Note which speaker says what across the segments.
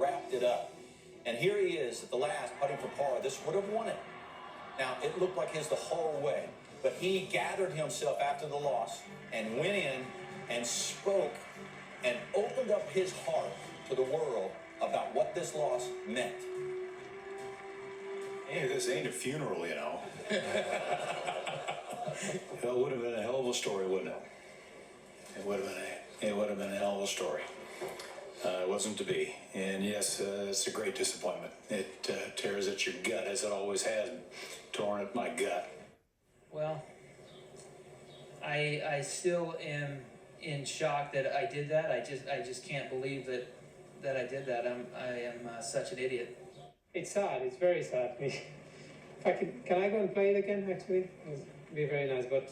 Speaker 1: wrapped it up. And here he is at the last, putting for par. This would have won it. Now, it looked like his the whole way, but he gathered himself after the loss and went in and spoke and opened up his heart to the world about what this loss meant.
Speaker 2: Hey, this ain't a funeral, you know. It would have been a hell of a story, wouldn't it? It would have been a hell of a story. It wasn't to be. And yes, it's a great disappointment. It tears at your gut, as it always has, torn at my gut.
Speaker 3: Well, I still am in shock that I did that. I just can't believe that I did that. I am such an idiot.
Speaker 4: It's sad. It's very sad. If I can I go and play it again? Actually, it would be very nice. But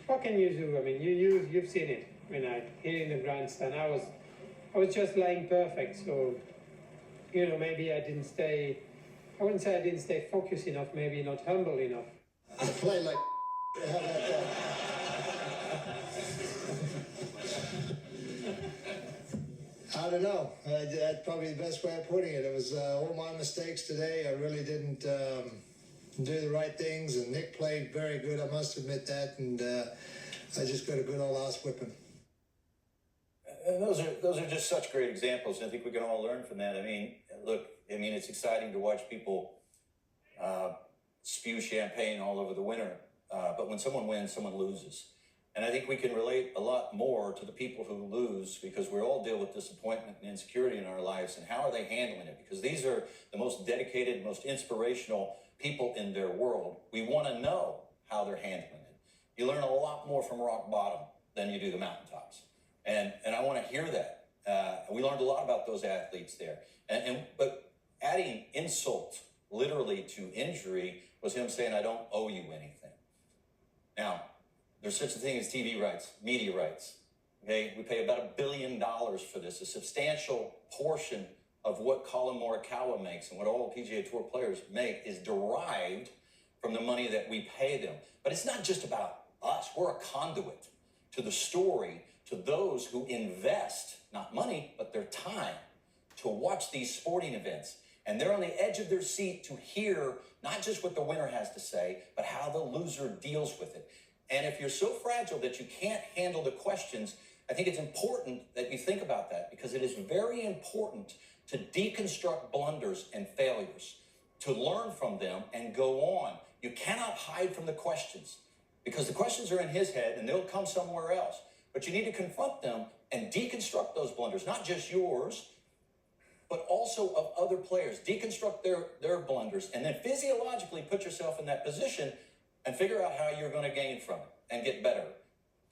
Speaker 4: what can you do? I mean, you've seen it. I mean, I here in the grandstand, I was just laying perfect. So, you know, maybe I didn't stay. I wouldn't say I didn't stay focused enough. Maybe not humble enough.
Speaker 5: I play like. How about that? I don't know. That's probably the best way of putting it. It was all my mistakes today. I really didn't do the right things, and Nick played very good. I must admit that, and I just got a good old ass whipping.
Speaker 1: And those are just such great examples, and I think we can all learn from that. I mean, look, it's exciting to watch people spew champagne all over the winter, but when someone wins, someone loses. And I think we can relate a lot more to the people who lose, because we all deal with disappointment and insecurity in our lives, and how are they handling it? Because these are the most dedicated, most inspirational people in their world. We want to know how they're handling it. You learn a lot more from rock bottom than you do the mountaintops. And I want to hear that. We learned a lot about those athletes there. But adding insult literally to injury was him saying, I don't owe you anything. Now, there's such a thing as TV rights, media rights. Okay, we pay about $1 billion for this. A substantial portion of what Colin Morikawa makes and what all PGA Tour players make is derived from the money that we pay them. But it's not just about us. We're a conduit to the story, to those who invest, not money, but their time to watch these sporting events. And they're on the edge of their seat to hear not just what the winner has to say, but how the loser deals with it. And if you're so fragile that you can't handle the questions, I think it's important that you think about that, because it is very important to deconstruct blunders and failures, to learn from them and go on. You cannot hide from the questions, because the questions are in his head and they'll come somewhere else. But you need to confront them and deconstruct those blunders, not just yours, but also of other players. Deconstruct their blunders, and then physiologically put yourself in that position and figure out how you're going to gain from it and get better.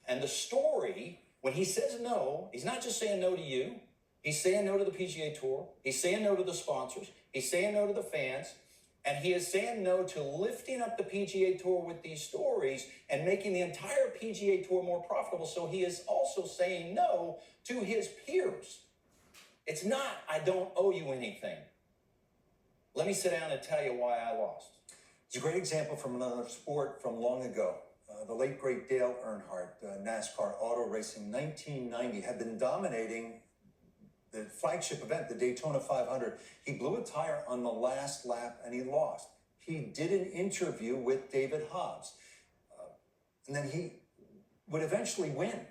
Speaker 1: And the story, when he says no, he's not just saying no to you. He's saying no to the PGA Tour. He's saying no to the sponsors. He's saying no to the fans. And he is saying no to lifting up the PGA Tour with these stories and making the entire PGA Tour more profitable. So he is also saying no to his peers. It's not, I don't owe you anything. Let me sit down and tell you why I lost.
Speaker 6: It's a great example from another sport from long ago. The late, great Dale Earnhardt, NASCAR auto racing, 1990, had been dominating the flagship event, the Daytona 500. He blew a tire on the last lap and he lost. He did an interview with David Hobbs. And then he would eventually win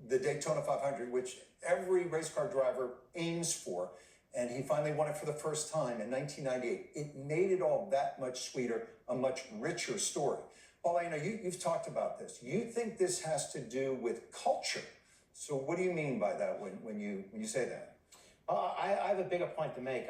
Speaker 6: the Daytona 500, which every race car driver aims for. And he finally won it for the first time in 1998. It made it all that much sweeter, a much richer story. Paul, you've talked about this. You think this has to do with culture. So what do you mean by that when you say that?
Speaker 7: I have a bigger point to make.